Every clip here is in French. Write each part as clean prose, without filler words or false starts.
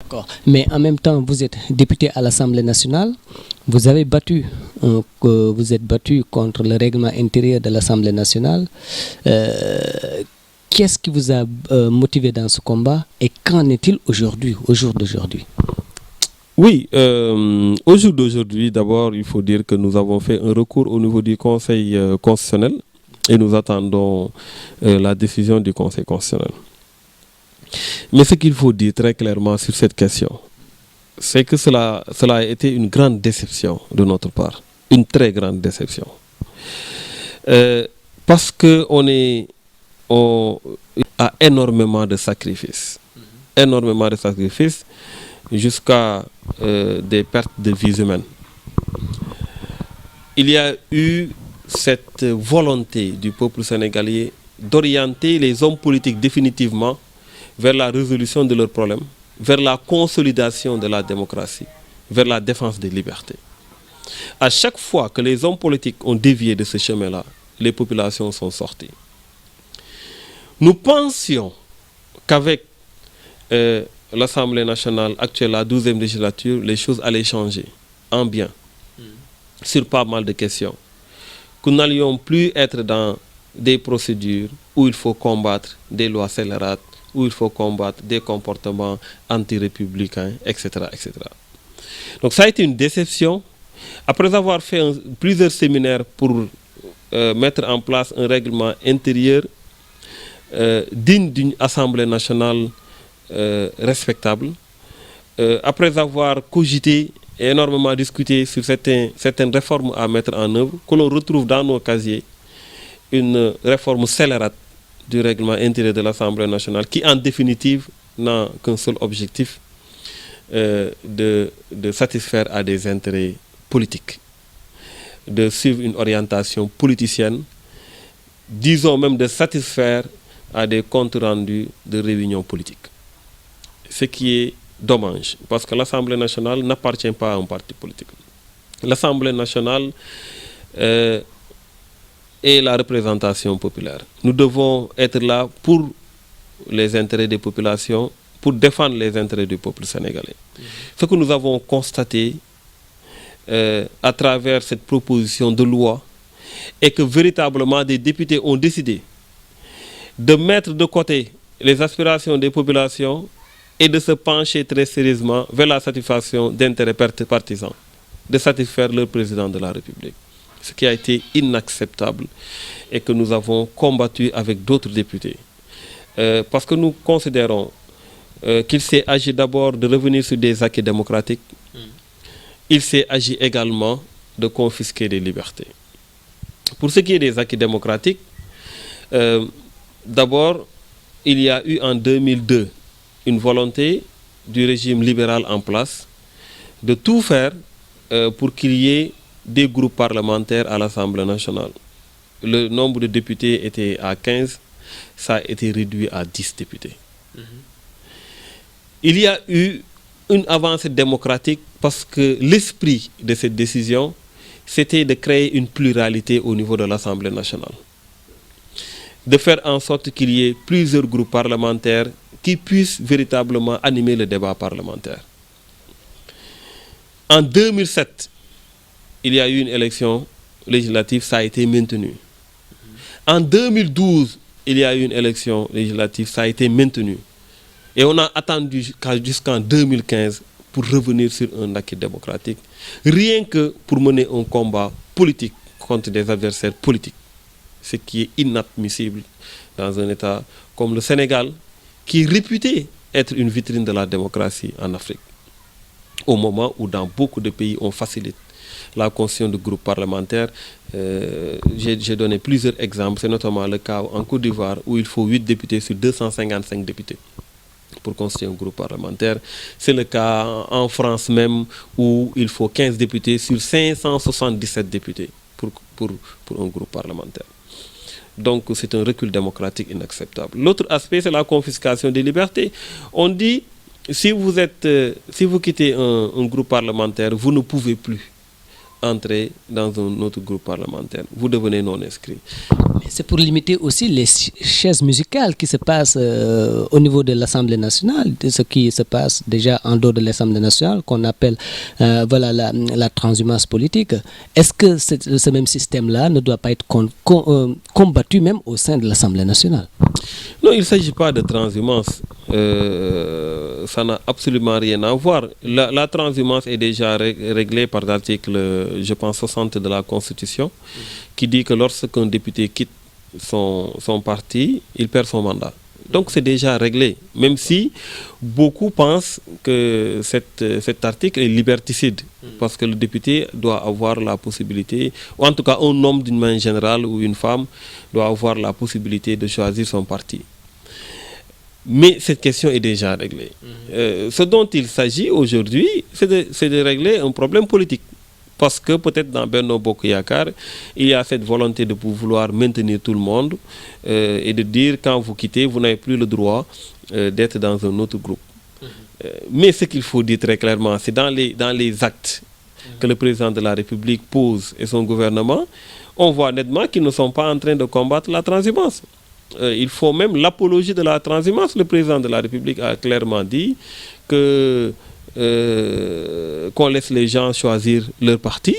D'accord. Mais en même temps, vous êtes député à l'Assemblée nationale. Vous avez vous êtes battu contre le règlement intérieur de l'Assemblée nationale. Euh, Qu'est-ce qui vous a motivé dans ce combat et qu'en est-il aujourd'hui, au jour d'aujourd'hui? Oui, au jour d'aujourd'hui, d'abord, il faut dire que nous avons fait un recours au niveau du Conseil constitutionnel et nous attendons la décision du Conseil constitutionnel. Mais ce qu'il faut dire très clairement sur cette question, c'est que cela a été une grande déception de notre part, une très grande déception. Parce qu'on a énormément de sacrifices, énormément de sacrifices, jusqu'à des pertes de vies humaines. Il y a eu cette volonté du peuple sénégalais d'orienter les hommes politiques définitivement vers la résolution de leurs problèmes, vers la consolidation de la démocratie, vers la défense des libertés. À chaque fois que les hommes politiques ont dévié de ce chemin-là, les populations sont sorties. Nous pensions qu'avec l'Assemblée nationale actuelle, la 12e législature, les choses allaient changer en bien sur pas mal de questions. Que nous n'allions plus être dans des procédures où il faut combattre des lois scélérates, où il faut combattre des comportements anti-républicains, etc., etc. Donc ça a été une déception. Après avoir fait plusieurs séminaires pour mettre en place un règlement intérieur digne d'une Assemblée nationale respectable, après avoir cogité et énormément discuté sur certaines réformes à mettre en œuvre, que l'on retrouve dans nos casiers une réforme scélérate du règlement intérieur de l'Assemblée nationale qui, en définitive, n'a qu'un seul objectif, de satisfaire à des intérêts politiques, de suivre une orientation politicienne, disons même de satisfaire à des comptes rendus de réunions politiques. Ce qui est dommage, parce que l'Assemblée nationale n'appartient pas à un parti politique. L'Assemblée nationale est la représentation populaire. Nous devons être là pour les intérêts des populations, pour défendre les intérêts du peuple sénégalais. Ce que nous avons constaté à travers cette proposition de loi est que véritablement des députés ont décidé de mettre de côté les aspirations des populations et de se pencher très sérieusement vers la satisfaction d'intérêts partisans, de satisfaire le président de la République. Ce qui a été inacceptable et que nous avons combattu avec d'autres députés. Parce que nous considérons qu'il s'est agi d'abord de revenir sur des acquis démocratiques. Il s'est agi également de confisquer des libertés. Pour ce qui est des acquis démocratiques, d'abord, il y a eu en 2002 une volonté du régime libéral en place de tout faire pour qu'il y ait des groupes parlementaires à l'Assemblée nationale. Le nombre de députés était à 15, ça a été réduit à 10 députés. Il y a eu une avancée démocratique parce que l'esprit de cette décision, c'était de créer une pluralité au niveau de l'Assemblée nationale. De faire en sorte qu'il y ait plusieurs groupes parlementaires qui puissent véritablement animer le débat parlementaire. En 2007, il y a eu une élection législative, ça a été maintenu. En 2012, il y a eu une élection législative, ça a été maintenu. Et on a attendu jusqu'en 2015 pour revenir sur un acquis démocratique, rien que pour mener un combat politique contre des adversaires politiques. Ce qui est inadmissible dans un État comme le Sénégal, qui est réputé être une vitrine de la démocratie en Afrique. Au moment où dans beaucoup de pays on facilite la constitution de groupes parlementaires, j'ai donné plusieurs exemples, c'est notamment le cas en Côte d'Ivoire où il faut 8 députés sur 255 députés pour constituer un groupe parlementaire. C'est le cas en France même où il faut 15 députés sur 577 députés pour un groupe parlementaire. Donc c'est un recul démocratique inacceptable. L'autre aspect, c'est la confiscation des libertés. On dit, si vous quittez un groupe parlementaire, vous ne pouvez plus entrer dans un autre groupe parlementaire. Vous devenez non inscrit. C'est pour limiter aussi les chaises musicales qui se passent au niveau de l'Assemblée nationale, de ce qui se passe déjà en dehors de l'Assemblée nationale, qu'on appelle voilà, la transhumance politique. Est-ce que ce même système-là ne doit pas être combattu même au sein de l'Assemblée nationale? Non, il ne s'agit pas de transhumance. Ça n'a absolument rien à voir. La transhumance est déjà réglée par l'article, je pense, 60 de la Constitution, qui dit que lorsqu'un député quitte son parti, il perd son mandat. Donc c'est déjà réglé, même si beaucoup pensent que cet article est liberticide, parce que le député doit avoir la possibilité, ou en tout cas un homme d'une manière générale ou une femme doit avoir la possibilité de choisir son parti. Mais cette question est déjà réglée. Ce dont il s'agit aujourd'hui, c'est de régler un problème politique. Parce que peut-être dans Benno Bokk Yakaar, il y a cette volonté de vouloir maintenir tout le monde et de dire quand vous quittez, vous n'avez plus le droit d'être dans un autre groupe. Mais ce qu'il faut dire très clairement, c'est dans les actes que le président de la République pose et son gouvernement, on voit nettement qu'ils ne sont pas en train de combattre la transhumance. Il faut même l'apologie de la transhumance. Le président de la République a clairement dit que qu'on laisse les gens choisir leur parti.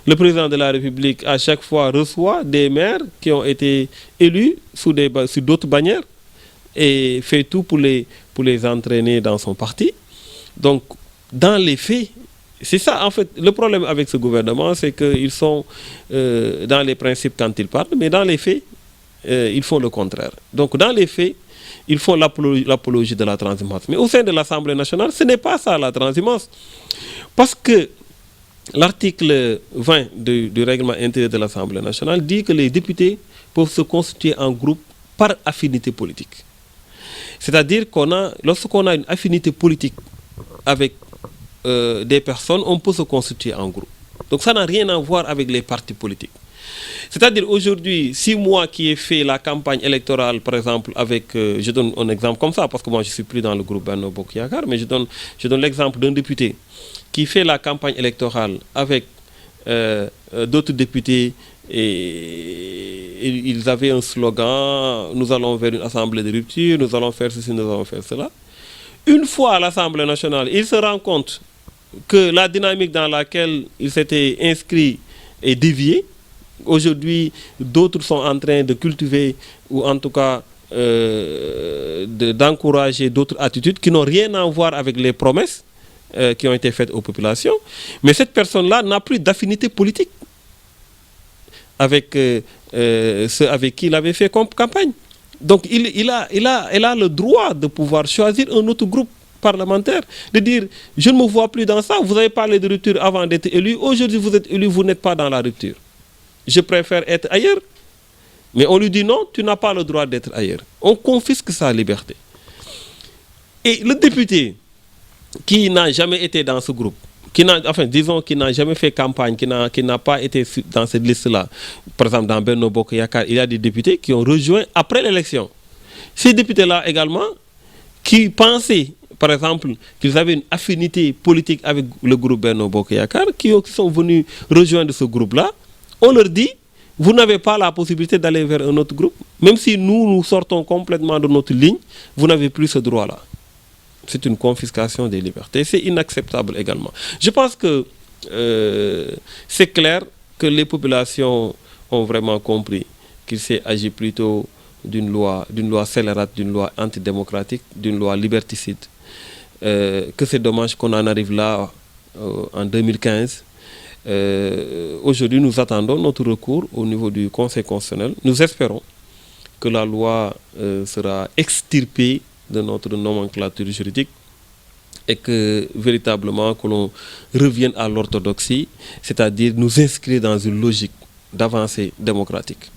Le président de la République, à chaque fois, reçoit des maires qui ont été élus sous d'autres bannières et fait tout pour les entraîner dans son parti. Donc, dans les faits, c'est ça, en fait, le problème avec ce gouvernement, c'est qu'ils sont dans les principes quand ils parlent, mais dans les faits, ils font le contraire. Donc, dans les faits, ils font l'apologie de la transhumance. Mais au sein de l'Assemblée nationale, ce n'est pas ça la transhumance. Parce que l'article 20 du règlement intérieur de l'Assemblée nationale dit que les députés peuvent se constituer en groupe par affinité politique. C'est-à-dire lorsqu'on a une affinité politique avec des personnes, on peut se constituer en groupe. Donc ça n'a rien à voir avec les partis politiques. C'est-à-dire aujourd'hui, si moi qui ai fait la campagne électorale, par exemple, avec, je donne un exemple comme ça, parce que moi je ne suis plus dans le groupe Benno Bokk Yakaar, mais je donne l'exemple d'un député qui fait la campagne électorale avec d'autres députés et ils avaient un slogan, nous allons vers une assemblée de rupture, nous allons faire ceci, nous allons faire cela. Une fois à l'Assemblée nationale, il se rend compte que la dynamique dans laquelle il s'était inscrit est déviée. Aujourd'hui, d'autres sont en train de cultiver ou en tout cas d'encourager d'autres attitudes qui n'ont rien à voir avec les promesses qui ont été faites aux populations. Mais cette personne-là n'a plus d'affinité politique avec ceux avec qui il avait fait campagne. Donc il a le droit de pouvoir choisir un autre groupe parlementaire, de dire je ne me vois plus dans ça, vous avez parlé de rupture avant d'être élu, aujourd'hui vous êtes élu, vous n'êtes pas dans la rupture. Je préfère être ailleurs. Mais on lui dit non, tu n'as pas le droit d'être ailleurs. On confisque sa liberté. Et le député qui n'a jamais été dans ce groupe, qui n'a jamais fait campagne, qui n'a pas été dans cette liste-là, par exemple dans Benno Bokk Yakaar, il y a des députés qui ont rejoint après l'élection. Ces députés-là également, qui pensaient, par exemple, qu'ils avaient une affinité politique avec le groupe Benno Bokk Yakaar, qui sont venus rejoindre ce groupe-là, on leur dit, vous n'avez pas la possibilité d'aller vers un autre groupe. Même si nous sortons complètement de notre ligne, vous n'avez plus ce droit-là. C'est une confiscation des libertés. C'est inacceptable également. Je pense que c'est clair que les populations ont vraiment compris qu'il s'est agi plutôt d'une loi scélérate, d'une loi antidémocratique, d'une loi liberticide. Que c'est dommage qu'on en arrive là en 2015. Aujourd'hui, nous attendons notre recours au niveau du Conseil constitutionnel. Nous espérons que la loi sera extirpée de notre nomenclature juridique et que véritablement que l'on revienne à l'orthodoxie, c'est-à-dire nous inscrire dans une logique d'avancée démocratique.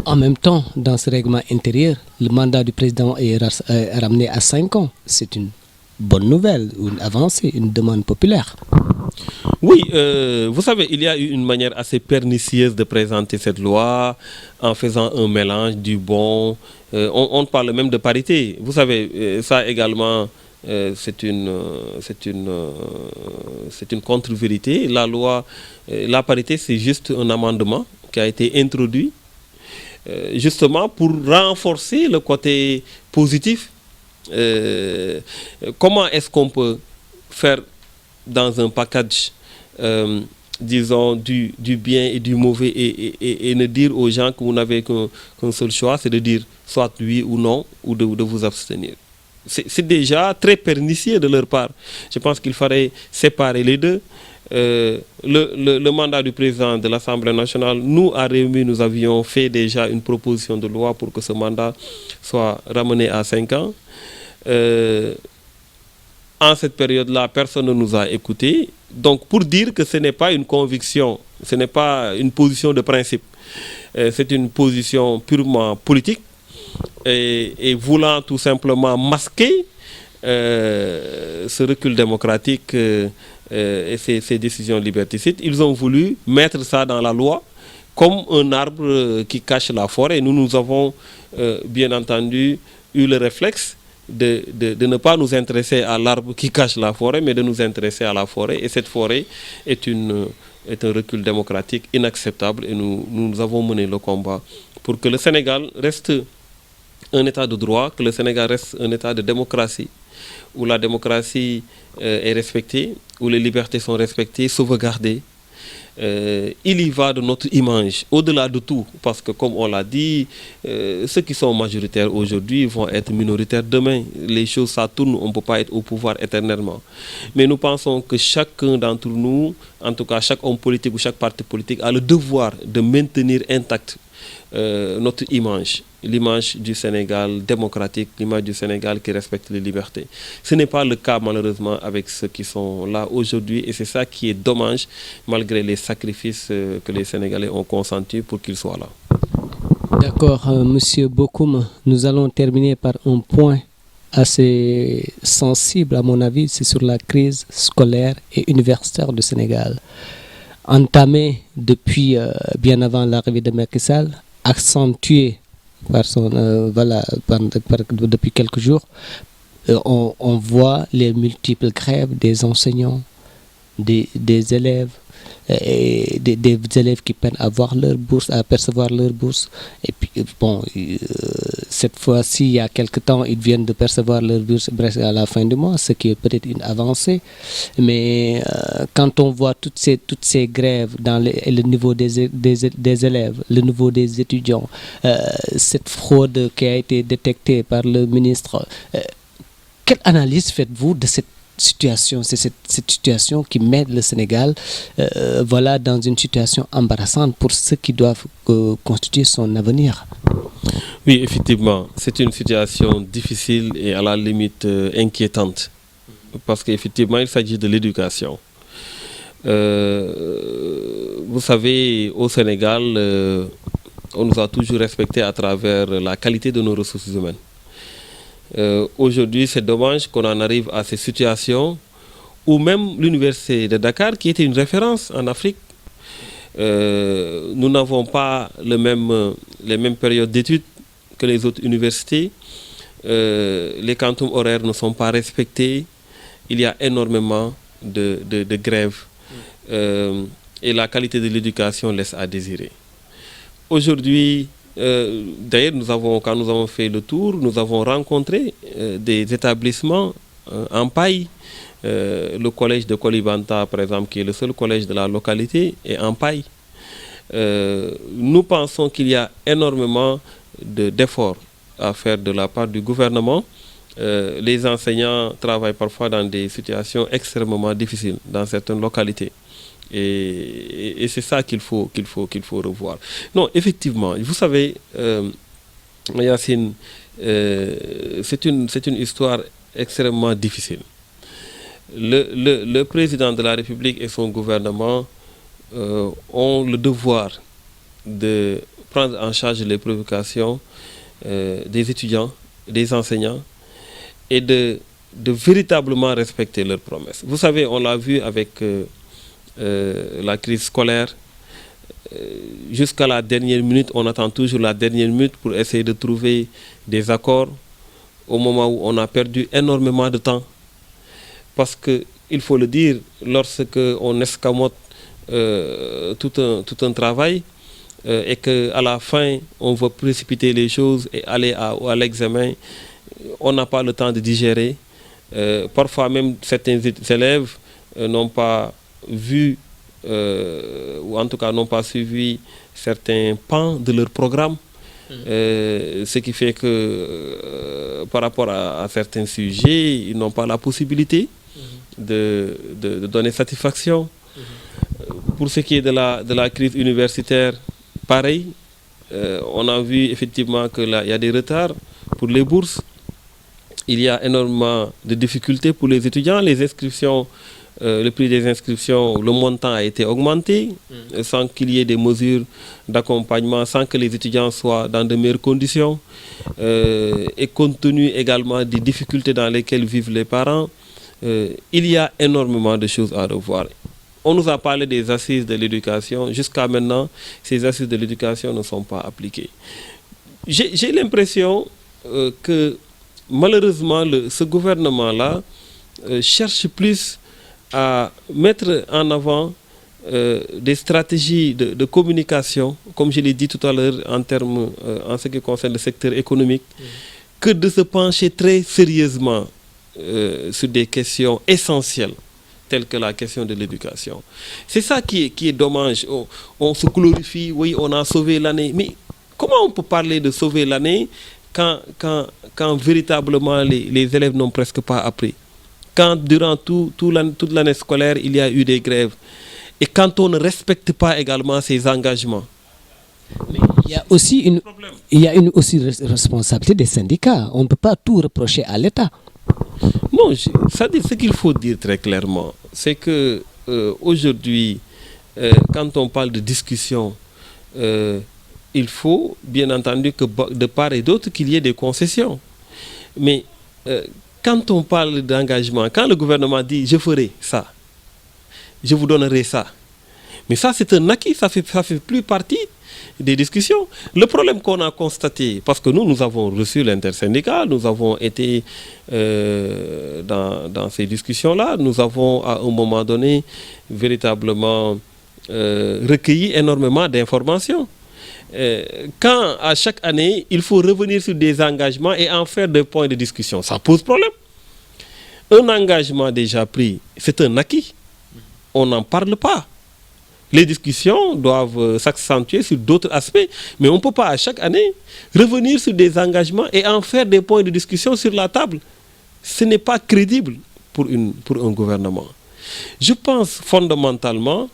En même temps, dans ce règlement intérieur, le mandat du président est ramené à 5 ans. C'est une bonne nouvelle, une avancée, une demande populaire. Oui, vous savez, il y a eu une manière assez pernicieuse de présenter cette loi en faisant un mélange du bon. On parle même de parité. Vous savez, ça également, c'est une contre-vérité. La loi, la parité, c'est juste un amendement qui a été introduit justement pour renforcer le côté positif. Comment est-ce qu'on peut faire dans un package, disons, du bien et du mauvais et ne dire aux gens que vous n'avez qu'un seul choix, c'est de dire soit oui ou non, ou de vous abstenir. C'est déjà très pernicieux de leur part. Je pense qu'il faudrait séparer les deux. Le mandat du président de l'Assemblée nationale, nous, à Rewmi, nous avions fait déjà une proposition de loi pour que ce mandat soit ramené à 5 ans. En cette période-là, personne ne nous a écoutés. Donc, pour dire que ce n'est pas une conviction, ce n'est pas une position de principe, c'est une position purement politique et voulant tout simplement masquer ce recul démocratique et ces décisions liberticides, ils ont voulu mettre ça dans la loi comme un arbre qui cache la forêt. Nous avons bien entendu eu le réflexe de ne pas nous intéresser à l'arbre qui cache la forêt, mais de nous intéresser à la forêt. Et cette forêt est un recul démocratique inacceptable. Et nous avons mené le combat pour que le Sénégal reste un état de droit, que le Sénégal reste un état de démocratie, où la démocratie est respectée, où les libertés sont respectées, sauvegardées. Il y va de notre image, au-delà de tout, parce que comme on l'a dit, ceux qui sont majoritaires aujourd'hui vont être minoritaires demain. Les choses, ça tourne, on ne peut pas être au pouvoir éternellement. Mais nous pensons que chacun d'entre nous, en tout cas chaque homme politique ou chaque parti politique, a le devoir de maintenir intacte notre image, l'image du Sénégal démocratique, l'image du Sénégal qui respecte les libertés. Ce n'est pas le cas malheureusement avec ceux qui sont là aujourd'hui et c'est ça qui est dommage malgré les sacrifices que les Sénégalais ont consentis pour qu'ils soient là. D'accord, Monsieur Bokoum, nous allons terminer par un point assez sensible à mon avis, c'est sur la crise scolaire et universitaire du Sénégal. Entamée depuis bien avant l'arrivée de Macky Sall, accentuée depuis quelques jours, on voit les multiples grèves des enseignants, des élèves, et des élèves qui peinent à avoir leur bourse, à percevoir leur bourse. Et puis, cette fois-ci, il y a quelque temps, ils viennent de percevoir leur bourse presque à la fin du mois, ce qui est peut-être une avancée. Mais quand on voit toutes ces grèves dans le niveau des élèves, le niveau des étudiants, cette fraude qui a été détectée par le ministre, quelle analyse faites-vous de cette situation, c'est cette situation qui met le Sénégal dans une situation embarrassante pour ceux qui doivent constituer son avenir? Oui, effectivement, c'est une situation difficile et à la limite inquiétante parce qu'effectivement, il s'agit de l'éducation. Vous savez, au Sénégal, on nous a toujours respecté à travers la qualité de nos ressources humaines. Aujourd'hui, c'est dommage qu'on en arrive à ces situations où même l'université de Dakar, qui était une référence en Afrique, nous n'avons pas les mêmes périodes d'études que les autres universités. Les quantums horaires ne sont pas respectés. Il y a énormément de grèves et la qualité de l'éducation laisse à désirer. Aujourd'hui, d'ailleurs, quand nous avons fait le tour, nous avons rencontré des établissements en paille. Le collège de Kolibanta, par exemple, qui est le seul collège de la localité, est en paille. Nous pensons qu'il y a énormément d'efforts à faire de la part du gouvernement. Les enseignants travaillent parfois dans des situations extrêmement difficiles dans certaines localités. Et c'est ça qu'il faut revoir. Non, effectivement, vous savez, Yacine, c'est une histoire extrêmement difficile. Le président de la République et son gouvernement ont le devoir de prendre en charge les préoccupations des étudiants, des enseignants et de véritablement respecter leurs promesses. Vous savez, on l'a vu avec la crise scolaire. Jusqu'à la dernière minute, on attend toujours la dernière minute pour essayer de trouver des accords au moment où on a perdu énormément de temps parce que, il faut le dire, lorsque on escamote tout un travail et qu'à la fin, on veut précipiter les choses et aller à l'examen, on n'a pas le temps de digérer. Parfois même, certains élèves n'ont pas vu, ou en tout cas n'ont pas suivi certains pans de leur programme. Ce qui fait que par rapport à certains sujets, ils n'ont pas la possibilité de donner satisfaction. Pour ce qui est de la crise universitaire, pareil, on a vu effectivement qu'il y a des retards pour les bourses. Il y a énormément de difficultés pour les étudiants. Les inscriptions, le prix des inscriptions, le montant a été augmenté sans qu'il y ait des mesures d'accompagnement, sans que les étudiants soient dans de meilleures conditions. Et compte tenu également des difficultés dans lesquelles vivent les parents, il y a énormément de choses à revoir. On nous a parlé des assises de l'éducation. Jusqu'à maintenant, ces assises de l'éducation ne sont pas appliquées. J'ai l'impression que malheureusement, ce gouvernement-là cherche plus à mettre en avant des stratégies de communication, comme je l'ai dit tout à l'heure en ce qui concerne le secteur économique, que de se pencher très sérieusement sur des questions essentielles, telles que la question de l'éducation. C'est ça qui est dommage. On se glorifie, oui, on a sauvé l'année. Mais comment on peut parler de sauver l'année quand véritablement les élèves n'ont presque pas appris? Quand durant toute l'année scolaire, il y a eu des grèves. Et quand on ne respecte pas également ses engagements. Mais il y a aussi une responsabilité des syndicats. On ne peut pas tout reprocher à l'État. Non, ce qu'il faut dire très clairement, c'est que aujourd'hui, quand on parle de discussion, il faut bien entendu que de part et d'autre qu'il y ait des concessions. Mais quand on parle d'engagement, quand le gouvernement dit « je ferai ça », je vous donnerai ça. Mais ça, c'est un acquis, ça fait plus partie des discussions. Le problème qu'on a constaté, parce que nous avons reçu l'intersyndical, nous avons été dans ces discussions-là, nous avons à un moment donné véritablement recueilli énormément d'informations. Quand à chaque année, il faut revenir sur des engagements et en faire des points de discussion, ça pose problème. Un engagement déjà pris, c'est un acquis. On n'en parle pas. Les discussions doivent s'accentuer sur d'autres aspects, mais on ne peut pas à chaque année revenir sur des engagements et en faire des points de discussion sur la table. Ce n'est pas crédible pour un gouvernement. Je pense fondamentalement,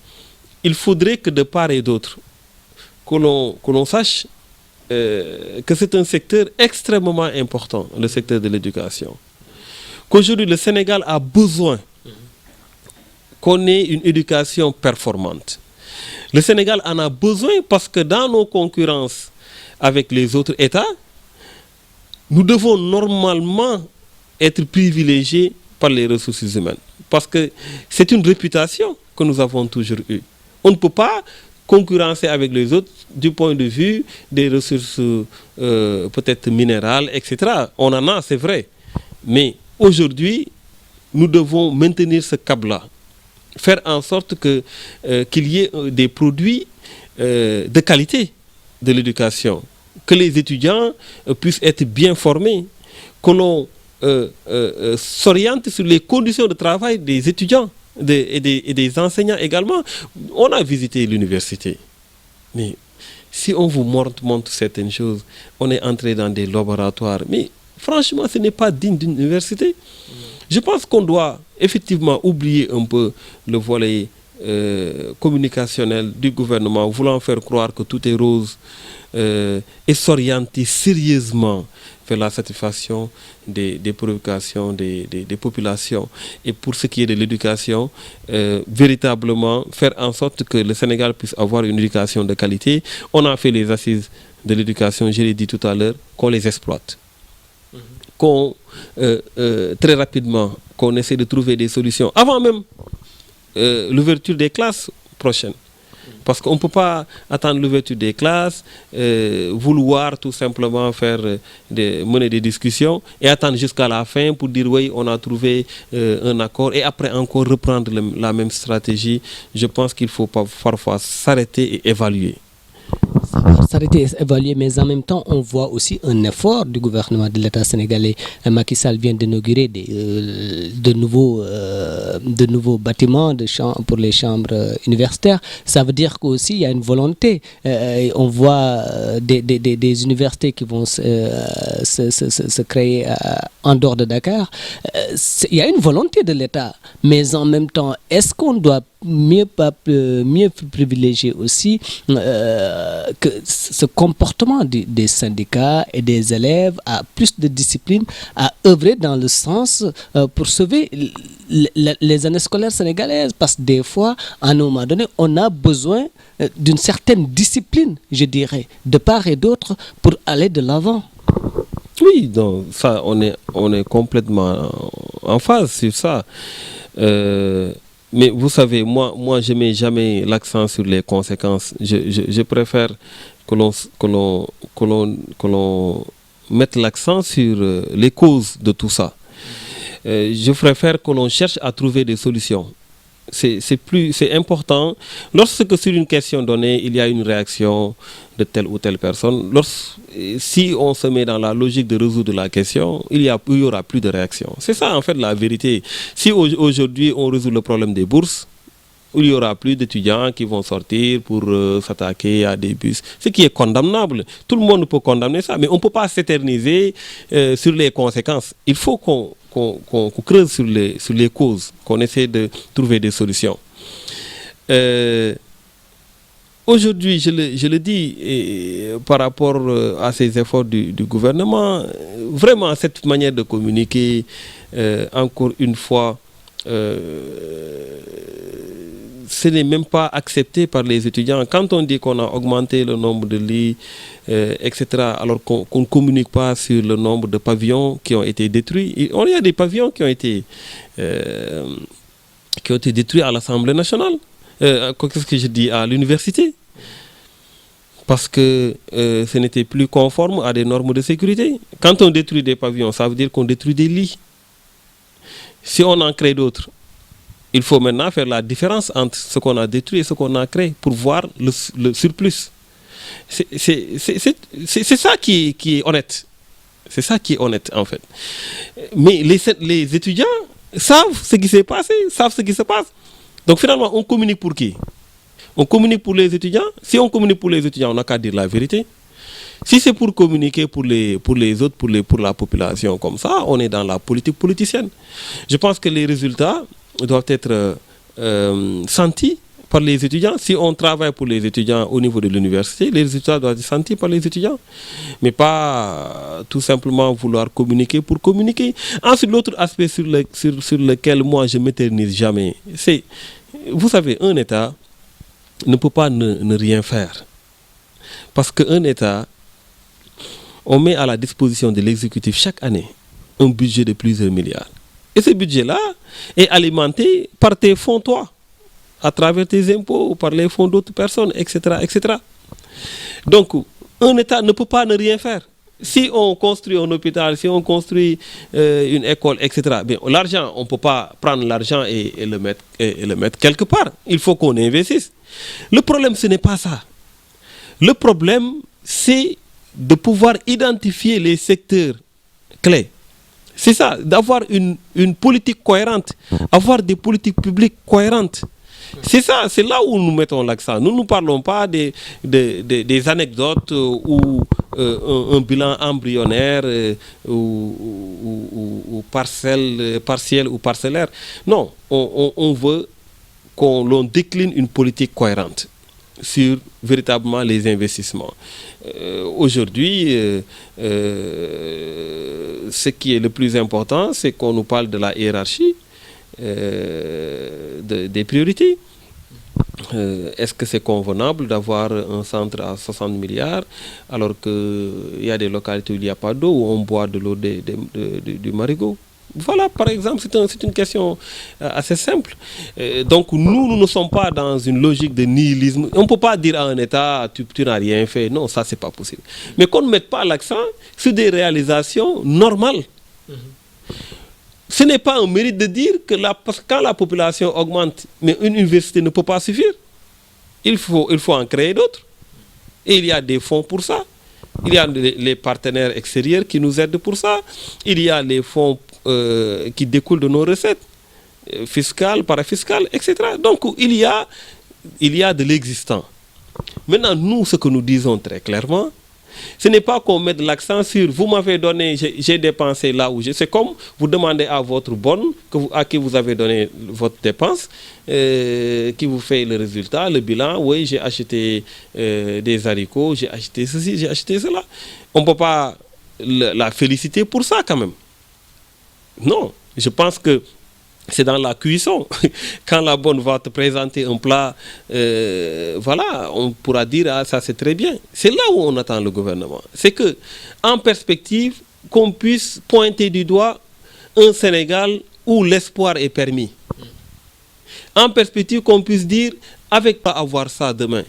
il faudrait que de part et d'autre, que l'on sache que c'est un secteur extrêmement important, le secteur de l'éducation. Qu'aujourd'hui, le Sénégal a besoin qu'on ait une éducation performante. Le Sénégal en a besoin parce que dans nos concurrences avec les autres États, nous devons normalement être privilégiés par les ressources humaines. Parce que c'est une réputation que nous avons toujours eue. On ne peut pas concurrencer avec les autres du point de vue des ressources peut-être minérales, etc. On en a, c'est vrai. Mais aujourd'hui, nous devons maintenir ce cap-là. Faire en sorte qu'il y ait des produits de qualité de l'éducation, que les étudiants puissent être bien formés, que l'on s'oriente sur les conditions de travail des étudiants et des enseignants également. On a visité l'université, mais si on vous montre certaines choses, on est entré dans des laboratoires, mais franchement, ce n'est pas digne d'une université. Je pense qu'on doit effectivement oublier un peu le volet communicationnel du gouvernement, voulant faire croire que tout est rose et s'orienter sérieusement vers la satisfaction des préoccupations des populations. Et pour ce qui est de l'éducation, véritablement faire en sorte que le Sénégal puisse avoir une éducation de qualité. On a fait les assises de l'éducation, je l'ai dit tout à l'heure, qu'on les exploite. Qu'on très rapidement, qu'on essaie de trouver des solutions avant même l'ouverture des classes prochaines. Parce qu'on ne peut pas attendre l'ouverture des classes, vouloir tout simplement mener des discussions et attendre jusqu'à la fin pour dire oui, on a trouvé un accord et après encore reprendre la même stratégie. Je pense qu'il faut parfois s'arrêter et évaluer. S'arrêter et évaluer, mais en même temps, on voit aussi un effort du gouvernement de l'État sénégalais. Macky Sall vient d'inaugurer de nouveaux bâtiments pour les chambres universitaires. Ça veut dire qu'aussi il y a une volonté. On voit des universités qui vont se créer en dehors de Dakar. Il y a une volonté de l'État, mais en même temps, est-ce qu'on doit mieux privilégier aussi que ce comportement des syndicats et des élèves à plus de discipline, à œuvrer dans le sens pour sauver les années scolaires sénégalaises, parce que des fois, à un moment donné, on a besoin d'une certaine discipline, je dirais, de part et d'autre pour aller de l'avant. Oui, donc ça, on est complètement en phase sur ça. Mais vous savez, moi je ne mets jamais l'accent sur les conséquences. Je préfère que l'on mette l'accent sur les causes de tout ça. Je préfère que l'on cherche à trouver des solutions. C'est important. Lorsque sur une question donnée, il y a une réaction de telle ou telle personne, si on se met dans la logique de résoudre la question, il y aura plus de réaction. C'est ça en fait la vérité. Si aujourd'hui on résout le problème des bourses, il y aura plus d'étudiants qui vont sortir pour s'attaquer à des bus, ce qui est condamnable. Tout le monde peut condamner ça, mais on ne peut pas s'éterniser sur les conséquences. Il faut qu'on creuse sur les causes, qu'on essaie de trouver des solutions. Aujourd'hui, je le dis, par rapport à ces efforts du gouvernement, vraiment cette manière de communiquer, encore une fois, ce n'est même pas accepté par les étudiants. Quand on dit qu'on a augmenté le nombre de lits, etc., alors qu'on ne communique pas sur le nombre de pavillons qui ont été détruits. Il y a des pavillons qui ont été détruits à l'Assemblée nationale. Qu'est-ce que je dis? À l'université. Parce que ce n'était plus conforme à des normes de sécurité. Quand on détruit des pavillons, ça veut dire qu'on détruit des lits. Si on en crée d'autres, il faut maintenant faire la différence entre ce qu'on a détruit et ce qu'on a créé pour voir le surplus. C'est ça qui est honnête. C'est ça qui est honnête, en fait. Mais les étudiants savent ce qui s'est passé, savent ce qui se passe. Donc finalement, on communique pour qui? On communique pour les étudiants. Si on communique pour les étudiants, on n'a qu'à dire la vérité. Si c'est pour communiquer pour les autres, pour la population comme ça, on est dans la politique politicienne. Je pense que les résultats doivent être sentis par les étudiants. Si on travaille pour les étudiants au niveau de l'université, les résultats doivent être sentis par les étudiants. Mais pas tout simplement vouloir communiquer pour communiquer. Ensuite, l'autre aspect sur lequel moi je ne m'éternise jamais, c'est, vous savez, un État ne peut pas ne rien faire. Parce qu'un État, on met à la disposition de l'exécutif chaque année un budget de plusieurs milliards. Et ce budget-là est alimenté par tes fonds, toi, à travers tes impôts, ou par les fonds d'autres personnes, etc., etc. Donc, un État ne peut pas ne rien faire. Si on construit un hôpital, si on construit une école, etc., bien, l'argent, on ne peut pas prendre l'argent et le mettre quelque part. Il faut qu'on investisse. Le problème, ce n'est pas ça. Le problème, c'est de pouvoir identifier les secteurs clés. C'est ça, d'avoir une politique cohérente, avoir des politiques publiques cohérentes. C'est ça, c'est là où nous mettons l'accent. Nous ne parlons pas des anecdotes ou un bilan embryonnaire ou partiel ou parcellaire. Non, on veut l'on décline une politique cohérente sur véritablement les investissements. Aujourd'hui, ce qui est le plus important, c'est qu'on nous parle de la hiérarchie des priorités. Est-ce que c'est convenable d'avoir un centre à 60 milliards alors qu'il y a des localités où il n'y a pas d'eau, où on boit de l'eau du marigot? Voilà, par exemple, c'est une question assez simple. Donc, nous ne sommes pas dans une logique de nihilisme. On ne peut pas dire à un État, tu n'as rien fait. Non, ça, c'est pas possible. Mais qu'on ne mette pas l'accent sur des réalisations normales. Ce n'est pas un mérite de dire que parce que quand la population augmente, mais une université ne peut pas suffire. Il faut en créer d'autres. Et il y a des fonds pour ça. Il y a les partenaires extérieurs qui nous aident pour ça. Il y a les fonds qui découlent de nos recettes fiscales, parafiscales, etc. Donc il y a de l'existant. Maintenant, nous, ce que nous disons très clairement, ce n'est pas qu'on mette l'accent sur vous m'avez donné, j'ai dépensé là où j'ai. C'est comme vous demandez à votre bonne, à qui vous avez donné votre dépense, qui vous fait le résultat, le bilan. Oui, j'ai acheté des haricots, j'ai acheté ceci, j'ai acheté cela. On ne peut pas la féliciter pour ça quand même. Non, je pense que c'est dans la cuisson. Quand la bonne va te présenter un plat, voilà, on pourra dire ah, ça c'est très bien. C'est là où on attend le gouvernement. C'est que, en perspective, qu'on puisse pointer du doigt un Sénégal où l'espoir est permis. En perspective, qu'on puisse dire avec pas avoir ça demain.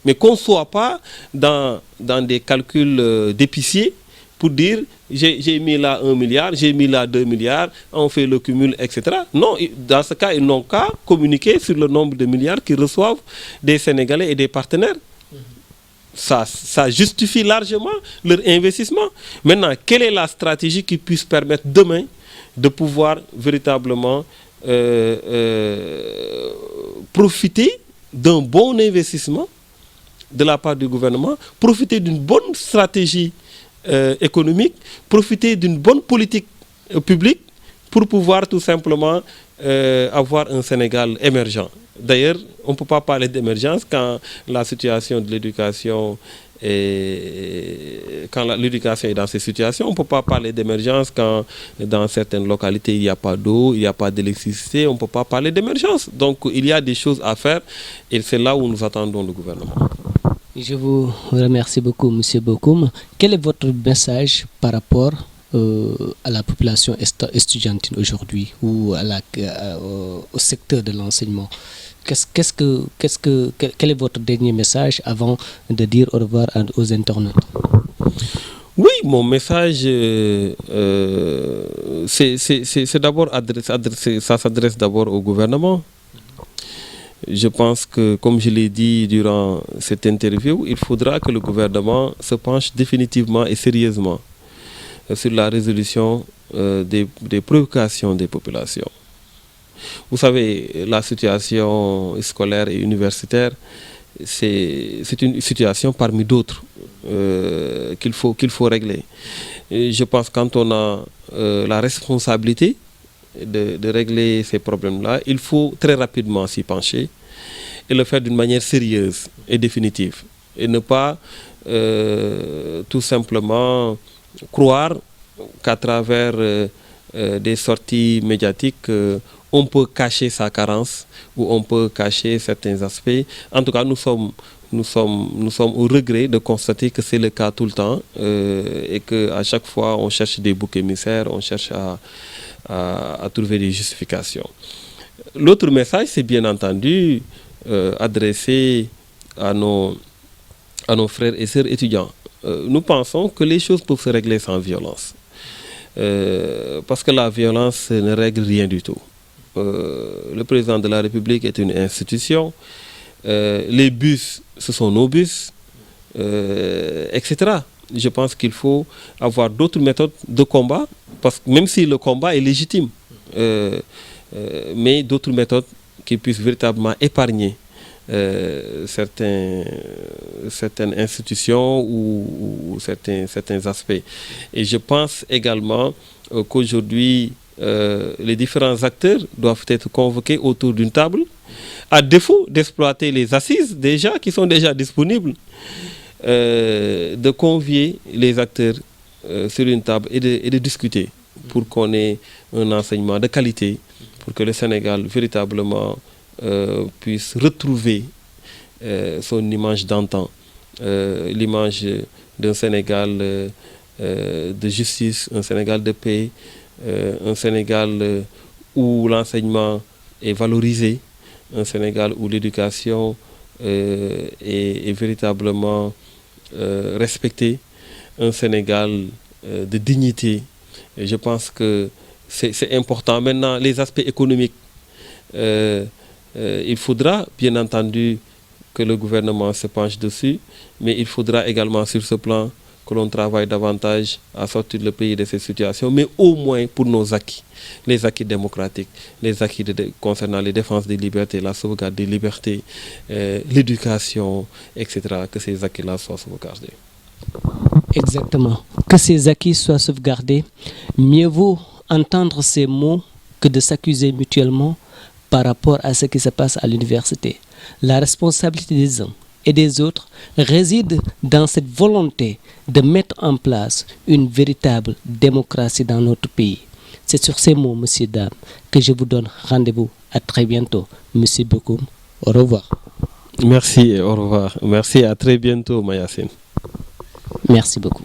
Mais qu'on ne soit pas dans des calculs d'épicier pour dire j'ai mis là 1 milliard, j'ai mis là 2 milliards, on fait le cumul, etc. Non, dans ce cas, ils n'ont qu'à communiquer sur le nombre de milliards qu'ils reçoivent des Sénégalais et des partenaires. Ça justifie largement leur investissement. Maintenant, quelle est la stratégie qui puisse permettre demain de pouvoir véritablement profiter d'un bon investissement de la part du gouvernement, profiter d'une bonne stratégie économique, profiter d'une bonne politique publique pour pouvoir tout simplement avoir un Sénégal émergent. D'ailleurs, on ne peut pas parler d'émergence quand la situation de l'éducation est dans ces situations. On ne peut pas parler d'émergence quand dans certaines localités il n'y a pas d'eau, il n'y a pas d'électricité. On ne peut pas parler d'émergence. Donc il y a des choses à faire et c'est là où nous attendons le gouvernement. Je vous remercie beaucoup, M. Bokoum. Quel est votre message par rapport à la population estudiantine aujourd'hui ou au secteur de l'enseignement? Quel est votre dernier message avant de dire au revoir aux internautes? Oui, mon message, c'est d'abord ça s'adresse d'abord au gouvernement. Je pense que, comme je l'ai dit durant cette interview, il faudra que le gouvernement se penche définitivement et sérieusement sur la résolution des préoccupations des populations. Vous savez, la situation scolaire et universitaire, c'est une situation parmi d'autres qu'il faut régler. Et je pense que quand on a la responsabilité de régler ces problèmes-là, il faut très rapidement s'y pencher et le faire d'une manière sérieuse et définitive. Et ne pas tout simplement croire qu'à travers des sorties médiatiques, on peut cacher sa carence ou on peut cacher certains aspects. En tout cas, nous sommes au regret de constater que c'est le cas tout le temps et qu'à chaque fois, on cherche des boucs émissaires, on cherche à trouver des justifications. L'autre message, c'est bien entendu adressé à nos frères et sœurs étudiants. Nous pensons que les choses peuvent se régler sans violence. Parce que la violence ne règle rien du tout. Le président de la République est une institution. Les bus, ce sont nos bus, etc. Je pense qu'il faut avoir d'autres méthodes de combat, parce que même si le combat est légitime, mais d'autres méthodes qui puissent véritablement épargner certaines institutions ou certains aspects. Et je pense également qu'aujourd'hui, les différents acteurs doivent être convoqués autour d'une table, à défaut d'exploiter les assises déjà qui sont déjà disponibles, de convier les acteurs sur une table et de discuter pour qu'on ait un enseignement de qualité, pour que le Sénégal véritablement puisse retrouver son image d'antan, l'image d'un Sénégal de justice, un Sénégal de paix, un Sénégal où l'enseignement est valorisé, un Sénégal où l'éducation est véritablement respectée, un Sénégal de dignité. Et je pense que c'est important. Maintenant, les aspects économiques, il faudra bien entendu que le gouvernement se penche dessus, mais il faudra également sur ce plan que l'on travaille davantage à sortir le pays de ces situations, mais au moins pour nos acquis, les acquis démocratiques, les acquis concernant les défenses des libertés, la sauvegarde des libertés, l'éducation, etc., que ces acquis-là soient sauvegardés. Exactement. Que ces acquis soient sauvegardés. Mieux vaut entendre ces mots que de s'accuser mutuellement par rapport à ce qui se passe à l'université. La responsabilité des uns et des autres réside dans cette volonté de mettre en place une véritable démocratie dans notre pays. C'est sur ces mots, monsieur, dames, que je vous donne rendez-vous. À très bientôt. Monsieur Bokoum, au revoir. Merci et au revoir. Merci, à très bientôt, Mayacine. Merci beaucoup.